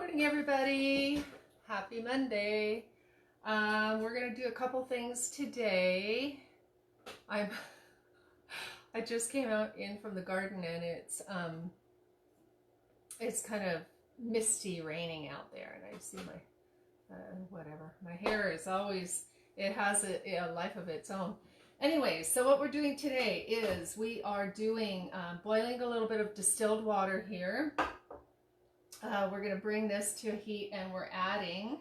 morning, everybody. Happy Monday. We're gonna do a couple things today. I just came out in from the garden and it's kind of misty, raining out there, and I see my whatever. My hair is always, it has a life of its own. Anyways, so what we're doing today is we are doing boiling a little bit of distilled water here. We're going to bring this to a heat, and we're adding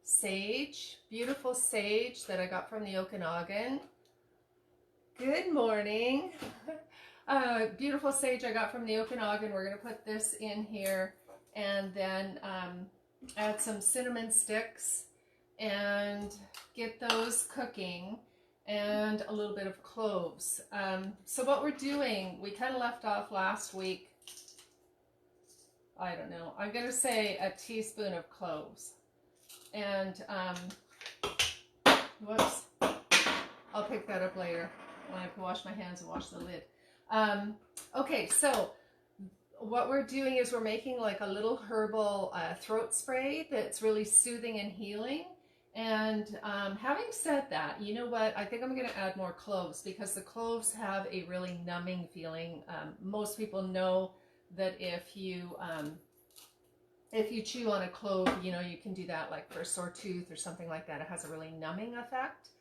sage, beautiful sage that I got from the Okanagan. Good morning. Beautiful sage I got from the Okanagan. We're going to put this in here, and then add some cinnamon sticks and get those cooking, and a little bit of cloves. So what we're doing, we kind of left off last week. I don't know, I'm going to say a teaspoon of cloves. And, whoops, I'll pick that up later when I can wash my hands and wash the lid. Okay, so what we're doing is we're making like a little herbal throat spray that's really soothing and healing. And having said that, you know what, I think I'm going to add more cloves because the cloves have a really numbing feeling. Most people know that if you chew on a clove, you know, you can do that like for a sore tooth or something like that. It has a really numbing effect.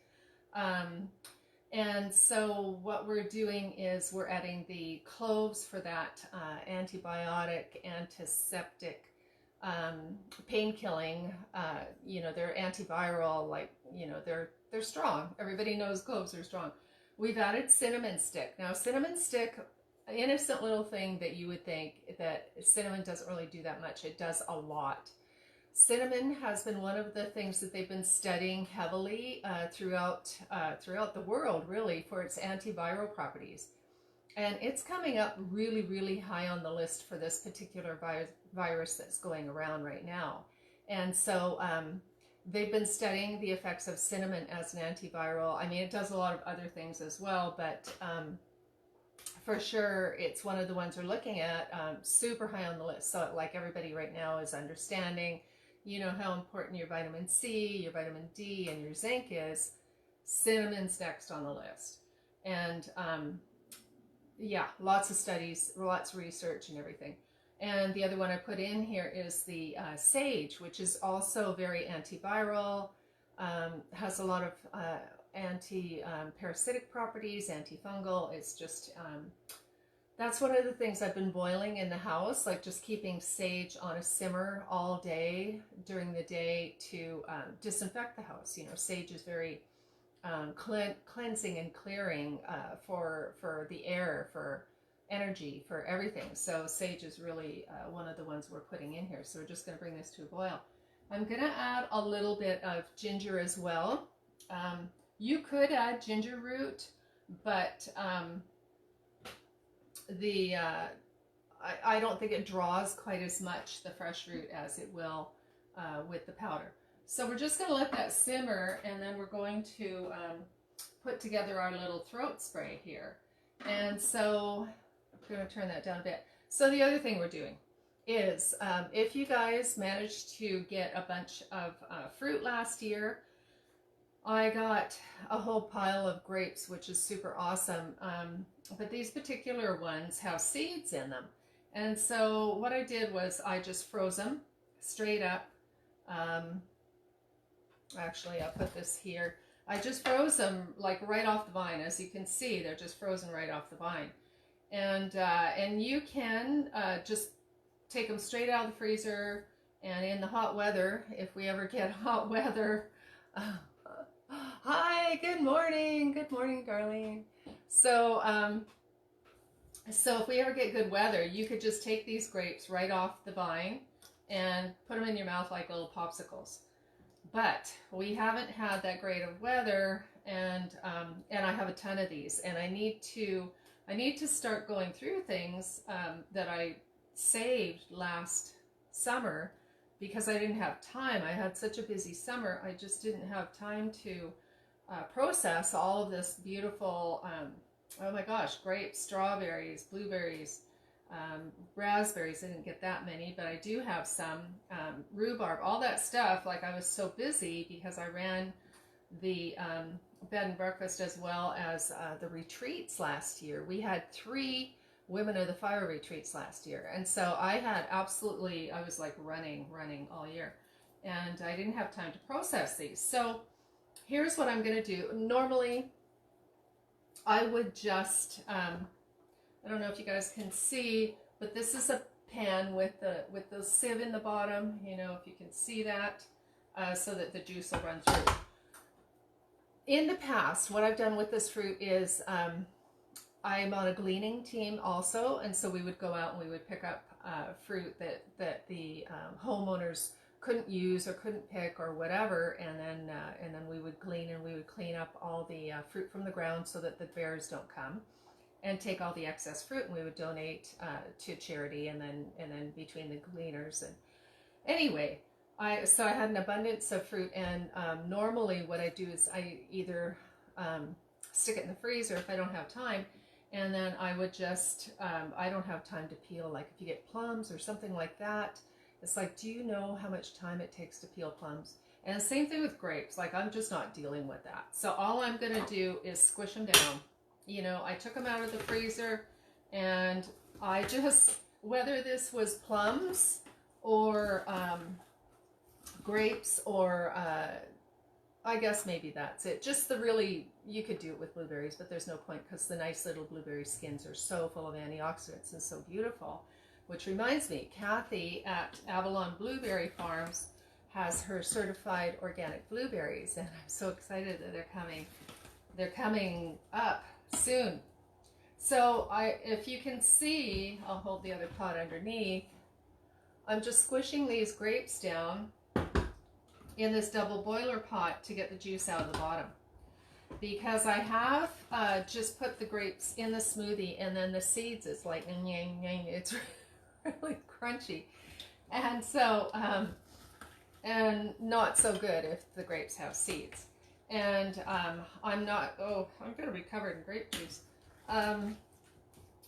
And so what we're doing is we're adding the cloves for that antibiotic, antiseptic, pain killing. You know, they're antiviral, like, you know, they're strong. Everybody knows cloves are strong. We've added cinnamon stick. Now, cinnamon stick, innocent little thing that you would think that cinnamon doesn't really do that much. It does a lot. Cinnamon has been one of the things that they've been studying heavily throughout the world, really, for its antiviral properties. And it's coming up really, really high on the list for this particular virus that's going around right now. And so they've been studying the effects of cinnamon as an antiviral. I mean, it does a lot of other things as well, but for sure, it's one of the ones we're looking at, super high on the list. So like everybody right now is understanding, you know, how important your vitamin C, your vitamin D, and your zinc is. Cinnamon's next on the list. And yeah, lots of studies, lots of research and everything. And the other one I put in here is the sage, which is also very antiviral, has a lot of anti-parasitic properties, antifungal. It's just, that's one of the things I've been boiling in the house, like just keeping sage on a simmer all day during the day to disinfect the house. You know, sage is very cleansing and clearing for the air, for energy, for everything. So sage is really one of the ones we're putting in here. So we're just going to bring this to a boil. I'm going to add a little bit of ginger as well. You could add ginger root, but I don't think it draws quite as much, the fresh root, as it will with the powder. So we're just going to let that simmer, and then we're going to put together our little throat spray here. And so I'm going to turn that down a bit. So the other thing we're doing is if you guys managed to get a bunch of fruit last year, I got a whole pile of grapes, which is super awesome. But these particular ones have seeds in them. And so what I did was I just froze them straight up. Actually, I'll put this here. I just froze them like right off the vine. As you can see, they're just frozen right off the vine. And you can just take them straight out of the freezer. And in the hot weather, if we ever get hot weather, hi, good morning, Darlene. So, so if we ever get good weather, you could just take these grapes right off the vine and put them in your mouth like little popsicles. But we haven't had that great of weather, and I have a ton of these, and I need to start going through things that I saved last summer because I didn't have time. I had such a busy summer. I just didn't have time to process all of this beautiful, oh my gosh, grapes, strawberries, blueberries, Raspberries, I didn't get that many, but I do have some. Rhubarb, all that stuff. Like, I was so busy because I ran the bed and breakfast as well as the retreats last year. We had 3 Women of the Fire retreats last year. And so I was like running all year. And I didn't have time to process these. So here's what I'm going to do. Normally, I would just, I don't know if you guys can see, but this is a pan with the sieve in the bottom, you know, if you can see that, so that the juice will run through. In the past, what I've done with this fruit is, I'm on a gleaning team also, and so we would go out and we would pick up fruit that the homeowners couldn't use or couldn't pick or whatever, and then we would glean, and we would clean up all the fruit from the ground so that the bears don't come, and take all the excess fruit, and we would donate to charity, and then between the gleaners. And anyway, I had an abundance of fruit, and normally what I do is I either stick it in the freezer if I don't have time, and then I would just, I don't have time to peel, like if you get plums or something like that, it's like, do you know how much time it takes to peel plums? And the same thing with grapes, like I'm just not dealing with that. So all I'm gonna do is squish them down. You know, I took them out of the freezer, and I just, whether this was plums or grapes or I guess maybe that's it. Just the really, you could do it with blueberries, but there's no point because the nice little blueberry skins are so full of antioxidants and so beautiful. Which reminds me, Kathy at Avalon Blueberry Farms has her certified organic blueberries, and I'm so excited that they're coming. They're coming up soon. So if you can see, I'll hold the other pot underneath. I'm just squishing these grapes down in this double boiler pot to get the juice out of the bottom, because I have just put the grapes in the smoothie, and then the seeds, it's like it's really crunchy, and so and not so good if the grapes have seeds. And I'm gonna be covered in grape juice.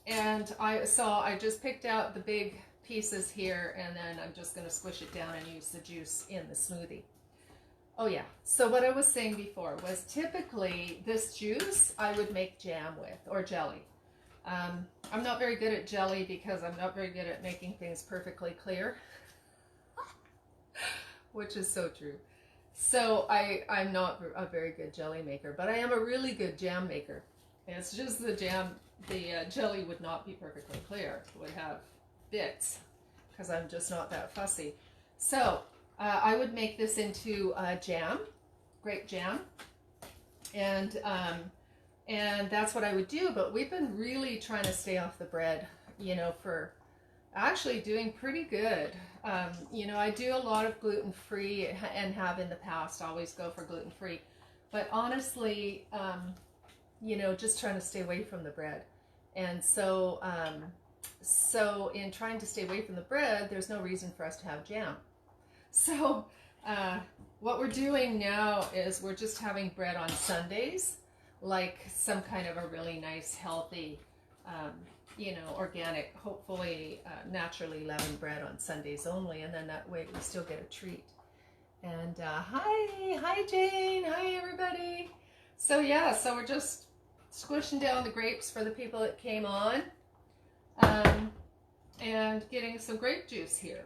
And I just picked out the big pieces here, and then I'm just gonna squish it down and use the juice in the smoothie. Oh yeah, so what I was saying before was typically this juice I would make jam with, or jelly. I'm not very good at jelly because I'm not very good at making things perfectly clear, which is so true. So I'm not a very good jelly maker, but I am a really good jam maker. It's just the jelly would not be perfectly clear. It would have bits because I'm just not that fussy. So I would make this into jam, grape jam, and that's what I would do. But we've been really trying to stay off the bread, you know, for actually doing pretty good. You know, I do a lot of gluten-free and have in the past, always go for gluten-free. But honestly, you know, just trying to stay away from the bread. And so, so in trying to stay away from the bread, there's no reason for us to have jam. So what we're doing now is we're just having bread on Sundays, like some kind of a really nice, healthy, you know, organic, hopefully naturally leavened bread on Sundays only, and then that way we still get a treat. And hi Jane, hi everybody. So yeah, so we're just squishing down the grapes for the people that came on, and getting some grape juice here.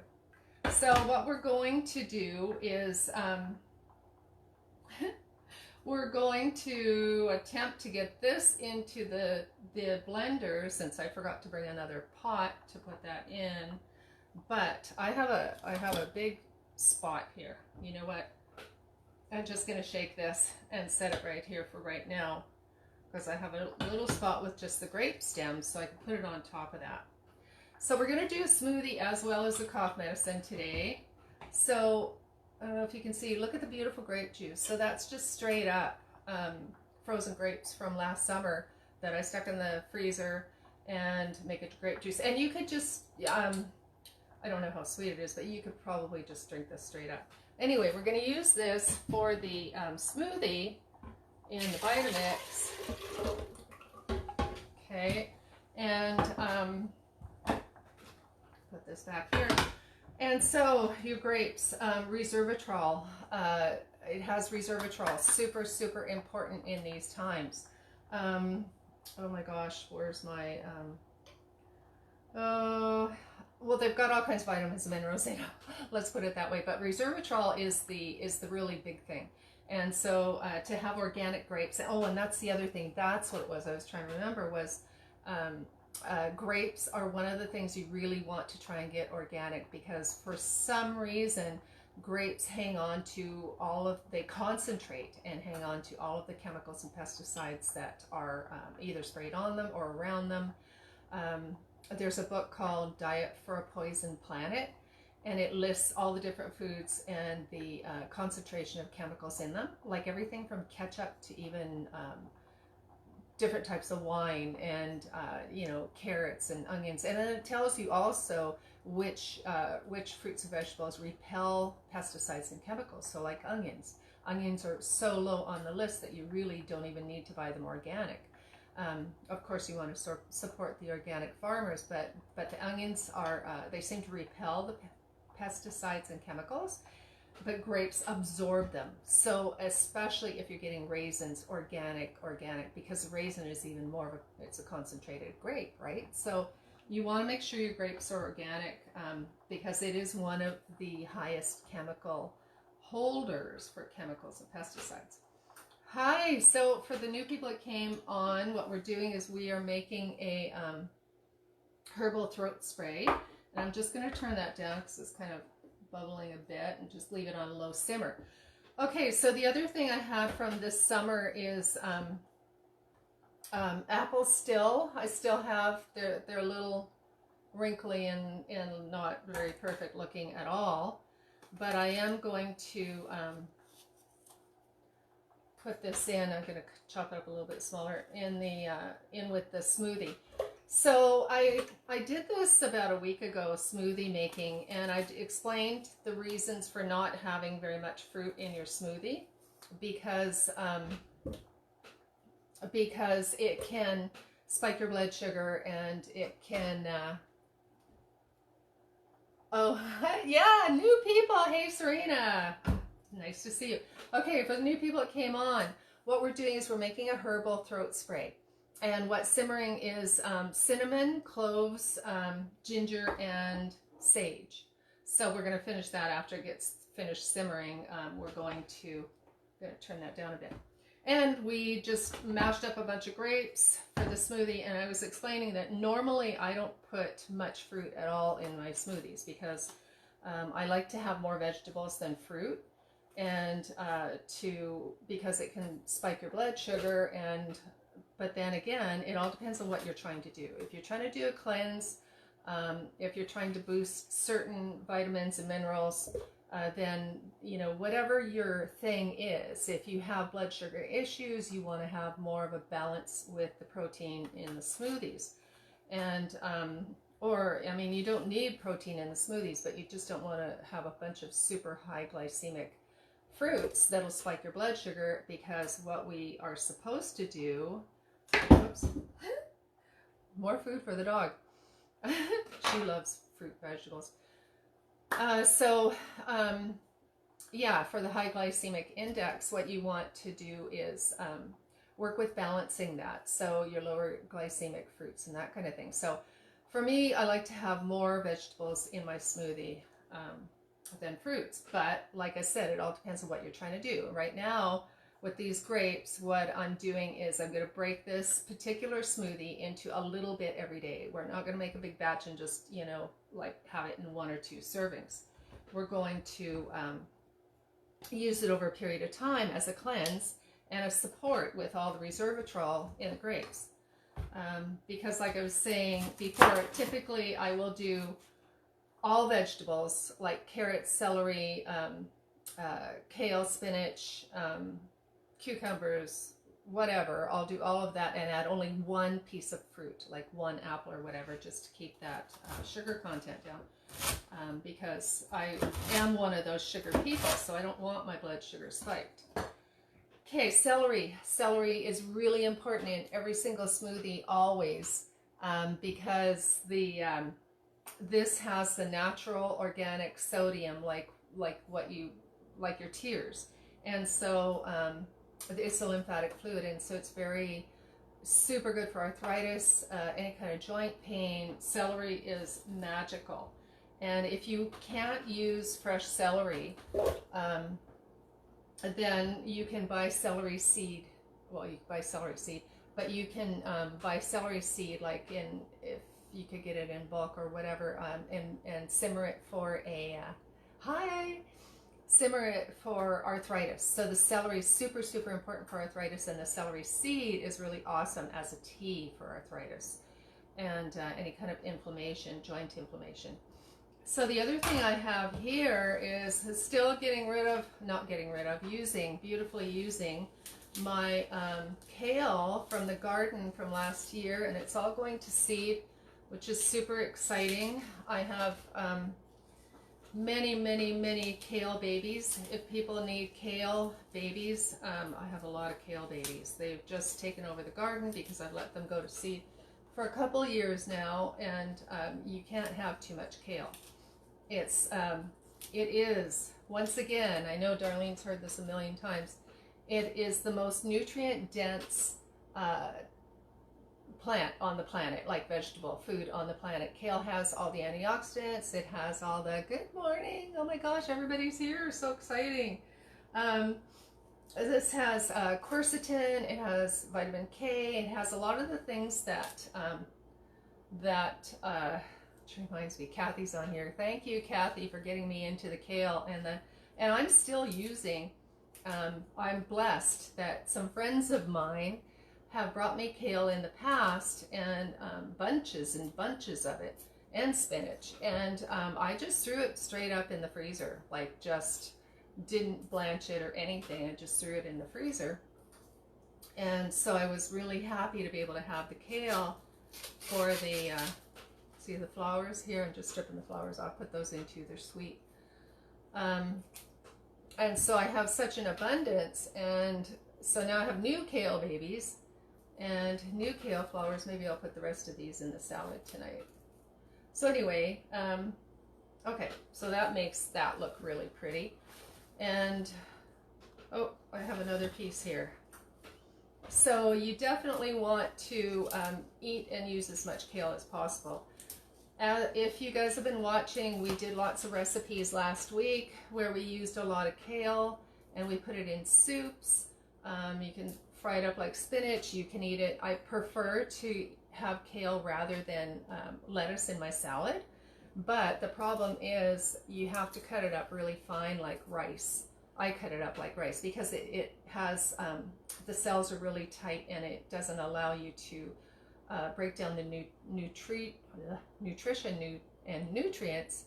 So what we're going to do is we're going to attempt to get this into the blender, since I forgot to bring another pot to put that in. But I have a big spot here. You know what? I'm just going to shake this and set it right here for right now, because I have a little spot with just the grape stems, so I can put it on top of that. So we're going to do a smoothie as well as the cough medicine today. So I don't know if you can see, look at the beautiful grape juice. So that's just straight up frozen grapes from last summer that I stuck in the freezer and make it grape juice. And you could just, I don't know how sweet it is, but you could probably just drink this straight up. Anyway, we're going to use this for the smoothie in the Vitamix. Okay, and put this back here. And so your grapes, resveratrol, it has resveratrol, super, super important in these times. Oh my gosh, where's my, well, they've got all kinds of vitamins and minerals in them. Let's put it that way. But resveratrol is the really big thing. And so to have organic grapes, oh, and that's the other thing. That's what it was I was trying to remember was grapes are one of the things you really want to try and get organic, because for some reason grapes hang on to they concentrate and hang on to all of the chemicals and pesticides that are either sprayed on them or around them. There's a book called Diet for a Poison Planet, and it lists all the different foods and the concentration of chemicals in them, like everything from ketchup to even different types of wine and carrots and onions. And then it tells you also which fruits and vegetables repel pesticides and chemicals. So like onions are so low on the list that you really don't even need to buy them organic. Of course you want to support the organic farmers, but the onions are they seem to repel the pesticides and chemicals, but grapes absorb them. So especially if you're getting raisins, organic, because the raisin is even more of it's a concentrated grape, right? So you want to make sure your grapes are organic, because it is one of the highest chemical holders for chemicals and pesticides. Hi, so for the new people that came on, what we're doing is we are making a herbal throat spray. And I'm just going to turn that down because it's kind of bubbling a bit, and just leave it on a low simmer. Okay, so the other thing I have from this summer is apples still. I still have, they're a little wrinkly and not very perfect looking at all. But I am going to put this in. I'm going to chop it up a little bit smaller in with the smoothie. So I did this about a week ago, smoothie making, and I explained the reasons for not having very much fruit in your smoothie, because it can spike your blood sugar, and it can oh yeah, new people. Hey Serena, nice to see you. Okay, for the new people that came on, what we're doing is we're making a herbal throat spray. And what's simmering is cinnamon, cloves, ginger, and sage. So we're going to finish that after it gets finished simmering. We're going to turn that down a bit. And we just mashed up a bunch of grapes for the smoothie. And I was explaining that normally I don't put much fruit at all in my smoothies, because I like to have more vegetables than fruit. And because it can spike your blood sugar, but then again, it all depends on what you're trying to do. If you're trying to do a cleanse, if you're trying to boost certain vitamins and minerals, then, whatever your thing is, if you have blood sugar issues, you want to have more of a balance with the protein in the smoothies. And, you don't need protein in the smoothies, but you just don't want to have a bunch of super high glycemic fruits that'll spike your blood sugar, because what we are supposed to do, oops, more food for the dog. She loves fruit, vegetables. Yeah, for the high glycemic index, what you want to do is work with balancing that. So your lower glycemic fruits and that kind of thing. So for me, I like to have more vegetables in my smoothie than fruits. But like I said, it all depends on what you're trying to do. Right now, with these grapes, what I'm doing is I'm going to break this particular smoothie into a little bit every day. We're not going to make a big batch and just, have it in 1 or 2 servings. We're going to use it over a period of time as a cleanse and a support with all the resveratrol in the grapes. Because like I was saying before, typically I will do all vegetables like carrots, celery, kale, spinach, cucumbers, whatever. I'll do all of that and add only 1 piece of fruit, like 1 apple or whatever, just to keep that sugar content down. Because I am one of those sugar people, so I don't want my blood sugar spiked. Okay, celery. Celery is really important in every single smoothie, always, because this has the natural organic sodium, like what you like your tears, and so it's a lymphatic fluid, and so it's very super good for arthritis, any kind of joint pain. Celery is magical, and if you can't use fresh celery, then you can buy celery seed. Well, you can buy celery seed, but you can buy celery seed like if you could get it in bulk or whatever, and simmer it for simmer it for arthritis. So the celery is super, super important for arthritis, and the celery seed is really awesome as a tea for arthritis and any kind of inflammation, joint inflammation. So the other thing I have here is still beautifully using my kale from the garden from last year, and it's all going to seed, which is super exciting. I have many kale babies. If people need kale babies, I have a lot of kale babies. They've just taken over the garden because I've let them go to seed for a couple years now, and you can't have too much kale. It is, once again, I know Darlene's heard this a million times, it is the most nutrient dense plant on the planet, like vegetable food on the planet. Kale has all the antioxidants, it has all the, good morning, oh my gosh, everybody's here, so exciting. This has quercetin, it has vitamin K, it has a lot of the things that which reminds me, Kathy's on here. Thank you, Kathy, for getting me into the kale, and I'm still using. I'm blessed that some friends of mine have brought me kale in the past, and bunches and bunches of it, and spinach, and I just threw it straight up in the freezer, like just didn't blanch it or anything. I just threw it in the freezer, and so I was really happy to be able to have the kale for the. See the flowers here? I'm just stripping the flowers off. Put those in too. They're sweet. And so I have such an abundance, and so now I have new kale babies and new kale flowers. Maybe I'll put the rest of these in the salad tonight. So anyway, okay, so that makes that look really pretty. And oh, I have another piece here. So you definitely want to eat and use as much kale as possible. If you guys have been watching, we did lots of recipes last week where we used a lot of kale, and we put it in soups. You can fry it up like spinach. You can eat it. I prefer to have kale rather than lettuce in my salad, but the problem is you have to cut it up really fine like rice. I cut it up like rice because it has, the cells are really tight, and it doesn't allow you to break down the nutrition and nutrients.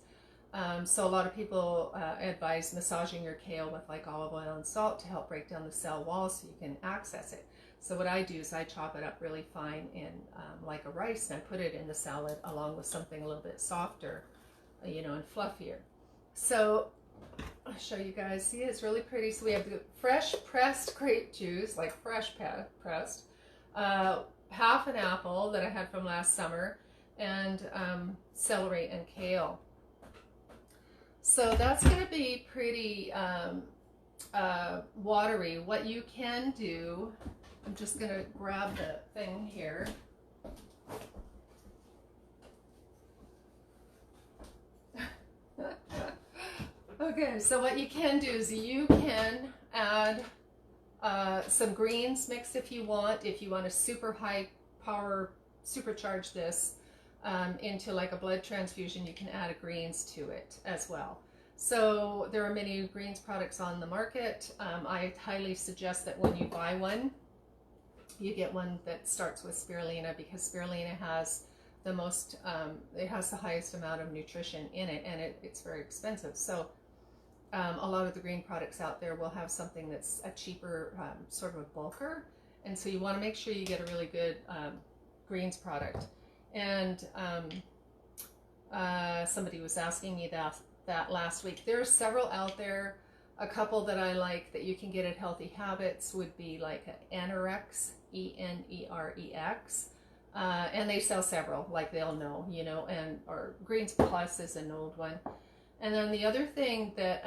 So a lot of people advise massaging your kale with like olive oil and salt to help break down the cell walls so you can access it. So what I do is I chop it up really fine in like a rice, and I put it in the salad along with something a little bit softer, you know, and fluffier. So I'll show you guys. See, it's really pretty. So we have the fresh pressed grape juice, like fresh pressed, half an apple that I had from last summer, and celery and kale. So that's going to be pretty watery. What you can do, I'm just going to grab the thing here. Okay, so what you can do is you can add some greens mixed if you want. If you want a super high power, supercharge this into like a blood transfusion, you can add greens to it as well. So there are many greens products on the market. I highly suggest that when you buy one, you get one that starts with spirulina, because spirulina has the most, it has the highest amount of nutrition in it, and it's very expensive. So a lot of the green products out there will have something that's a cheaper sort of a bulker, and so you want to make sure you get a really good greens product. And somebody was asking me that last week. There are several out there. A couple that I like that you can get at Healthy Habits would be like Enerex, E-N-E-R-E-X. And they sell several, like they'll know, you know, and or Greens Plus is an old one. And then the other thing that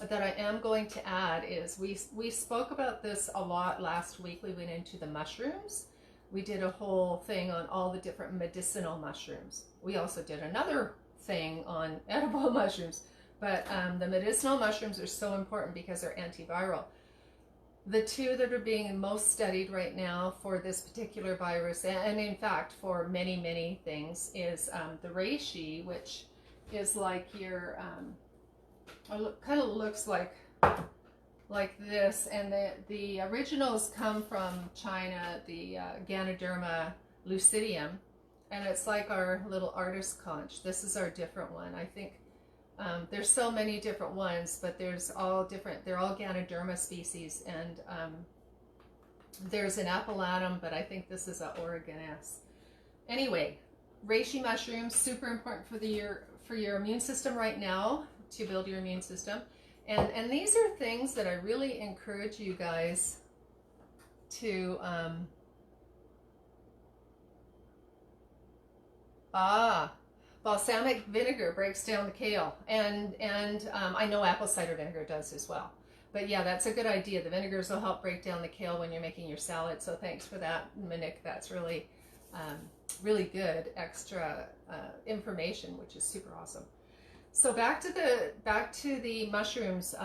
that I am going to add is we spoke about this a lot last week. We went into the mushrooms. We did a whole thing on all the different medicinal mushrooms. We also did another thing on edible mushrooms. But the medicinal mushrooms are so important because they're antiviral. The two that are being most studied right now for this particular virus, and in fact for many, many things, is the reishi, which is like your, kind of looks like this, and the originals come from China, the Ganoderma lucidium, and it's like our little artist conch. This is our different one. I think there's so many different ones, but there's all different. They're all Ganoderma species, and there's an appellatum, but I think this is a oregoness. Anyway, reishi mushrooms, super important for your immune system right now, to build your immune system. And these are things that I really encourage you guys to balsamic vinegar breaks down the kale, and I know apple cider vinegar does as well. But yeah, that's a good idea. The vinegars will help break down the kale when you're making your salad. So thanks for that, Monique. That's really really good extra information, which is super awesome. So back to the mushrooms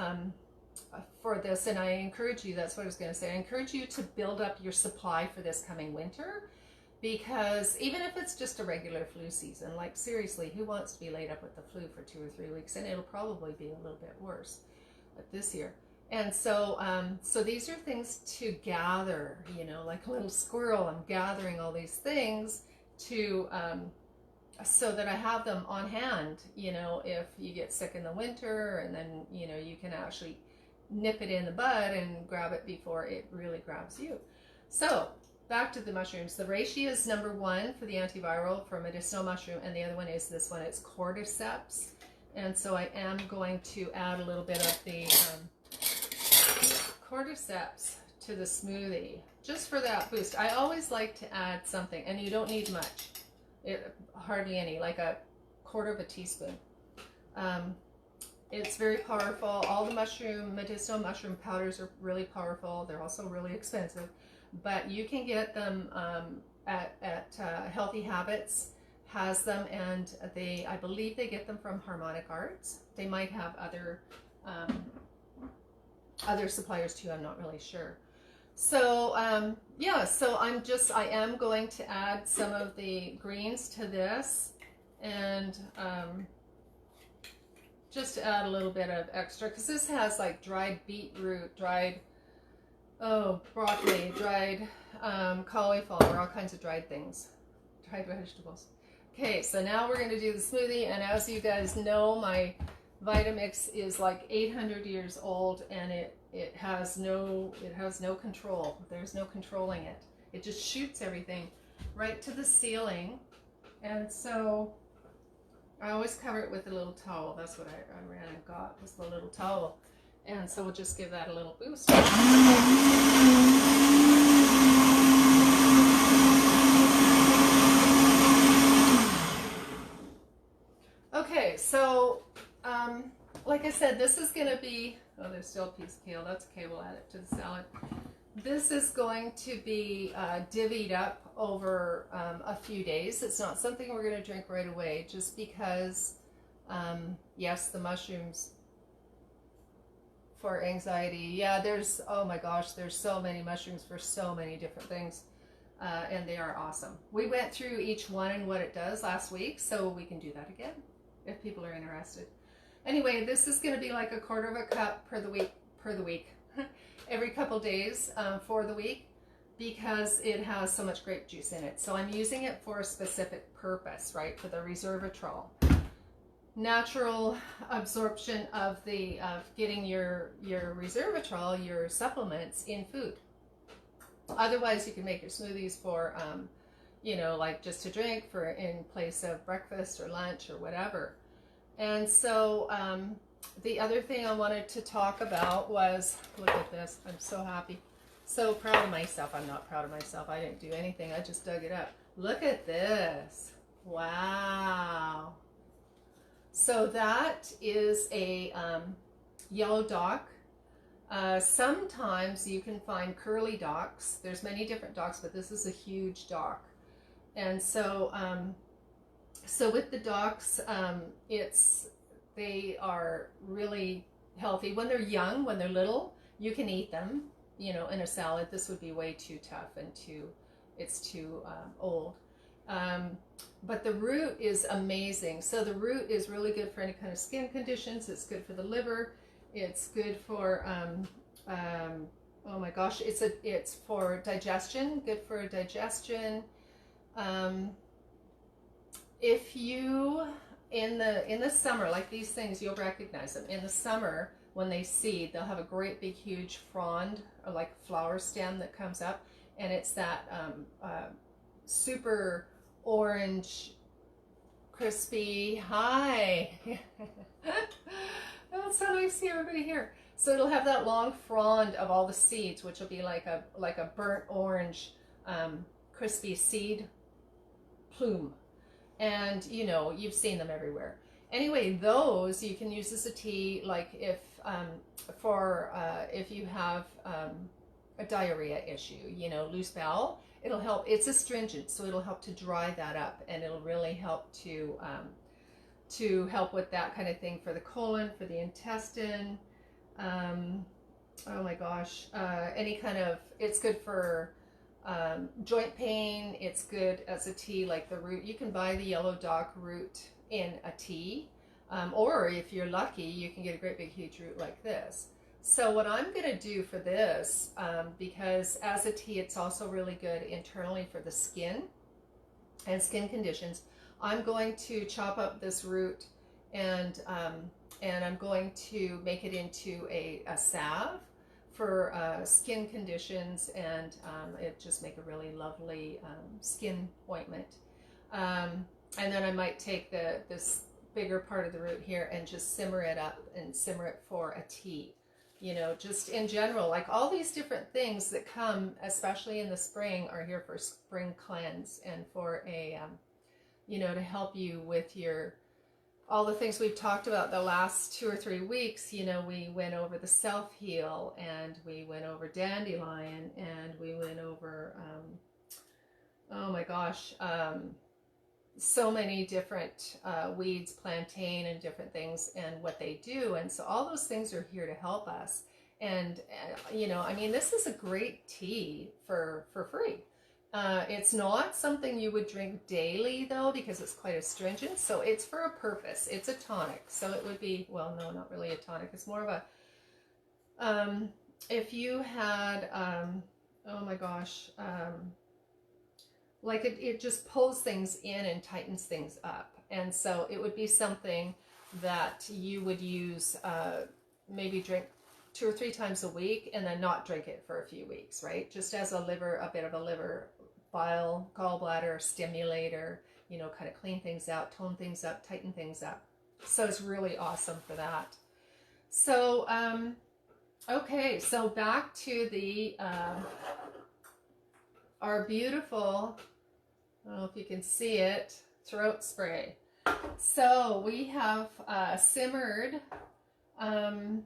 for this, and I encourage you, that's what I was going to say, I encourage you to build up your supply for this coming winter, because even if it's just a regular flu season, like seriously, who wants to be laid up with the flu for 2 or 3 weeks? And it'll probably be a little bit worse this year. And so so these are things to gather, you know, like a little squirrel. I'm gathering all these things to so that I have them on hand, you know, if you get sick in the winter, and then, you know, you can actually nip it in the bud and grab it before it really grabs you. So back to the mushrooms. The reishi is number 1 for the antiviral, for medicinal mushroom, and the other one is this one. It's cordyceps. And so I am going to add a little bit of the cordyceps to the smoothie, just for that boost. I always like to add something, and you don't need much. Hardly any, like a quarter of a teaspoon. It's very powerful. All the medicinal mushroom powders are really powerful. They're also really expensive, but you can get them at Healthy Habits has them, and I believe they get them from Harmonic Arts. They might have other suppliers too. I'm not really sure. So yeah, so I am going to add some of the greens to this, and just to add a little bit of extra, because this has like dried beetroot, dried broccoli, dried cauliflower, all kinds of dried things, dried vegetables. Okay, so now we're going to do the smoothie, and as you guys know, my Vitamix is like 800 years old, and it has no control. There's no controlling it. It just shoots everything right to the ceiling. And so I always cover it with a little towel. That's what I ran and got, was the little towel. And so we'll just give that a little boost. Okay, so like I said, this is going to be, oh, there's still a piece of kale. That's okay. We'll add it to the salad. This is going to be divvied up over a few days. It's not something we're going to drink right away, just because, yes, the mushrooms for anxiety. Yeah, oh my gosh, there's so many mushrooms for so many different things, and they are awesome. We went through each one and what it does last week, so we can do that again if people are interested. Anyway, this is going to be like a quarter of a cup per the week, every couple days for the week, because it has so much grape juice in it. So I'm using it for a specific purpose, right? For the resveratrol, natural absorption of getting your resveratrol, your supplements in food. Otherwise, you can make your smoothies for, you know, like just to drink for in place of breakfast or lunch or whatever. And so the other thing I wanted to talk about was, look at this, I'm so happy, so proud of myself. I'm not proud of myself, I didn't do anything, I just dug it up. Look at this. Wow. So that is a yellow dock. Sometimes you can find curly docks. There's many different docks, but this is a huge dock. And so, so with the docks, they are really healthy. When they're young, when they're little, you can eat them, you know, in a salad. This would be way too tough and it's too old. But the root is amazing. So the root is really good for any kind of skin conditions. It's good for the liver. It's good for, oh my gosh, it's for digestion, good for digestion. If you, in the summer, like these things, you'll recognize them. In the summer, when they seed, they'll have a great big huge frond, or like flower stem that comes up, and it's that super orange, crispy, hi. Oh, it's so nice to see everybody here. So it'll have that long frond of all the seeds, which will be like a burnt orange, crispy seed plume. And you know, you've seen them everywhere. Anyway, those you can use as a tea, like if you have a diarrhea issue, you know, loose bowel, it'll help. It's astringent, so it'll help to dry that up, and it'll really help to help with that kind of thing for the colon, for the intestine. Oh my gosh, any kind of, it's good for joint pain. It's good as a tea, like the root. You can buy the yellow dock root in a tea, or if you're lucky, you can get a great big huge root like this. So what I'm going to do for this, because as a tea, it's also really good internally for the skin and skin conditions, I'm going to chop up this root and I'm going to make it into a salve for skin conditions, and it just make a really lovely skin ointment. And then I might take this bigger part of the root here and just simmer it up and simmer it for a tea. You know, just in general, like all these different things that come, especially in the spring, are here for spring cleanse and for a, you know, to help you with all the things we've talked about the last 2 or 3 weeks. You know, we went over the self-heal, and we went over dandelion, and we went over, oh my gosh, so many different weeds, plantain, and different things, and what they do. And so all those things are here to help us. And you know, I mean, this is a great tea for free. It's not something you would drink daily though, because it's quite astringent. So it's for a purpose. It's a tonic. So it would be, well, no, not really a tonic. It's more of a, if you had, oh my gosh, like it just pulls things in and tightens things up. And so it would be something that you would use, maybe drink 2 or 3 times a week, and then not drink it for a few weeks, right? Just as a bit of a liver bile, gallbladder stimulator, you know, kind of clean things out, tone things up, tighten things up. So it's really awesome for that. So, okay, so back to the, our beautiful, I don't know if you can see it, throat spray. So we have simmered, and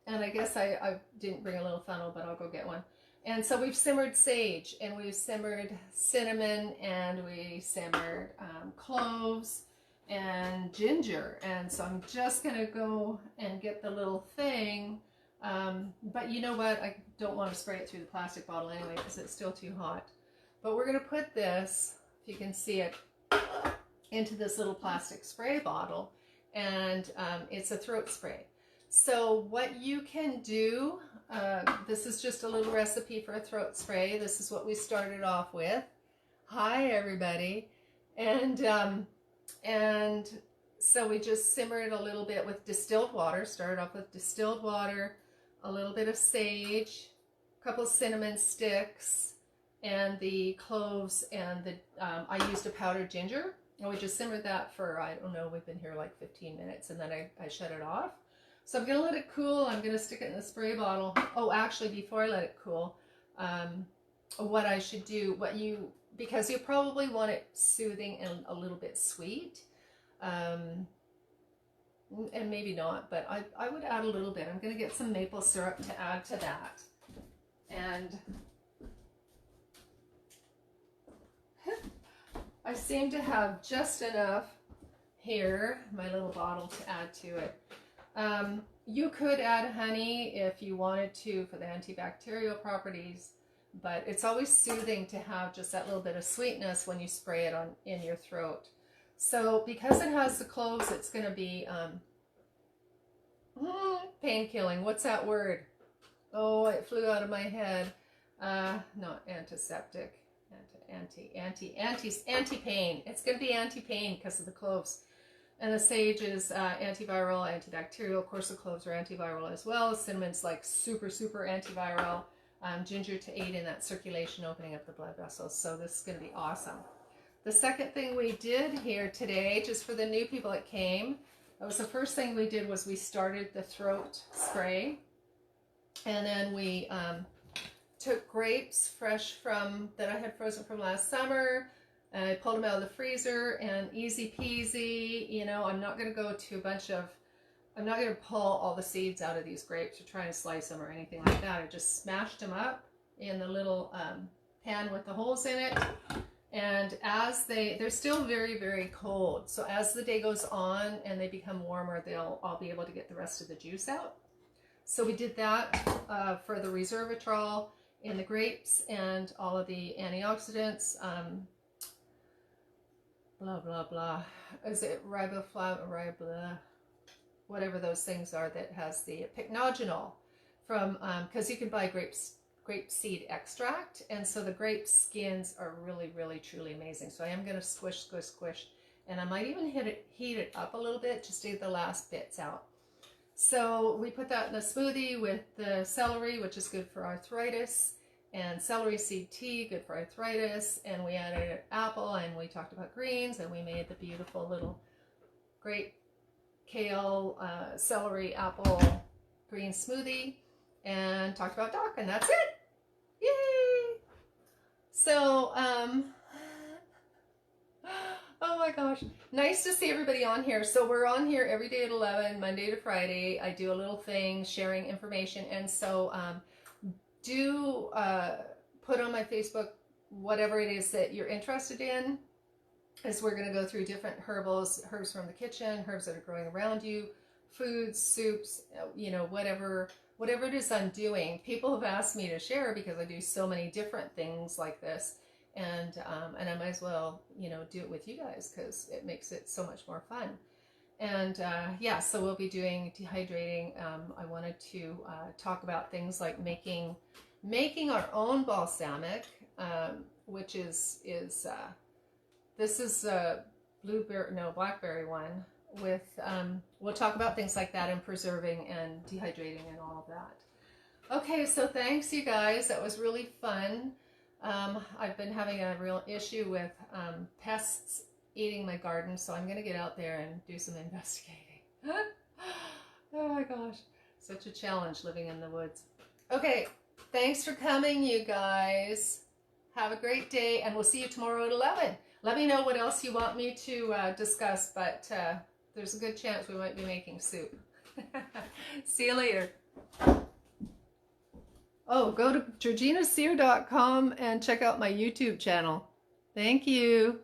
I guess I didn't bring a little funnel, but I'll go get one. And so we've simmered sage, and we've simmered cinnamon, and we simmered cloves and ginger. And so I'm just going to go and get the little thing. But you know what? I don't want to spray it through the plastic bottle anyway, because it's still too hot. But we're going to put this, if you can see it, into this little plastic spray bottle. And it's a throat spray. So what you can do, this is just a little recipe for a throat spray. This is what we started off with. Hi, everybody. And so we just simmer it a little bit with distilled water. Started off with distilled water, a little bit of sage, a couple of cinnamon sticks, and the cloves, and the I used a powdered ginger. And we just simmered that for, I don't know, we've been here like 15 minutes, and then I shut it off. So I'm going to let it cool. I'm going to stick it in the spray bottle. Oh, actually, before I let it cool, what I should do, because you probably want it soothing and a little bit sweet. And maybe not, but I would add a little bit. I'm going to get some maple syrup to add to that. And I seem to have just enough here, my little bottle, to add to it. You could add honey if you wanted to for the antibacterial properties, but it's always soothing to have just that little bit of sweetness when you spray it in your throat. So because it has the cloves, it's going to be pain killing. What's that word? Oh, it flew out of my head. Not antiseptic. Anti-pain. It's going to be anti-pain because of the cloves. And the sage is antiviral, antibacterial. Of course, the cloves are antiviral as well. Cinnamon's like super, super antiviral. Ginger to aid in that circulation, opening up the blood vessels. So this is going to be awesome. The second thing we did here today, just for the new people that came, that was the first thing we did, was we started the throat spray. And then we took grapes fresh that I had frozen from last summer, and I pulled them out of the freezer, and easy peasy. You know, I'm not going to go to I'm not going to pull all the seeds out of these grapes or try and slice them or anything like that. I just smashed them up in the little pan with the holes in it. And as they're still very, very cold. So as the day goes on and they become warmer, I'll be able to get the rest of the juice out. So we did that for the resveratrol in the grapes and all of the antioxidants. Blah, blah, blah. Is it riboflavin, whatever those things are that has the pycnogenol from, because you can buy grape seed extract, and so the grape skins are really, really, truly amazing. So I am going to squish, and I might even heat it up a little bit just to get the last bits out. So we put that in a smoothie with the celery, which is good for arthritis, and celery seed tea, good for arthritis, and we added an apple, and we talked about greens, and we made the beautiful little grape, kale, celery, apple, green smoothie, and talked about doc, and that's it. Yay! So, oh my gosh, nice to see everybody on here. So we're on here every day at 11, Monday to Friday. I do a little thing sharing information, and so do put on my Facebook whatever it is that you're interested in, as we're going to go through different herbs from the kitchen, herbs that are growing around you, foods, soups, you know, whatever it is I'm doing. People have asked me to share because I do so many different things like this, and I might as well, you know, do it with you guys because it makes it so much more fun. And yeah, so we'll be doing dehydrating. I wanted to talk about things like making our own balsamic, which is this is a blackberry one with, we'll talk about things like that, and preserving and dehydrating and all of that. Okay, so thanks you guys. That was really fun. I've been having a real issue with pests eating my garden, so I'm going to get out there and do some investigating. Oh my gosh, such a challenge living in the woods. Okay, thanks for coming, you guys. Have a great day, and we'll see you tomorrow at 11. Let me know what else you want me to discuss, but there's a good chance we might be making soup. See you later. Oh, go to georginacyr.com and check out my YouTube channel. Thank you.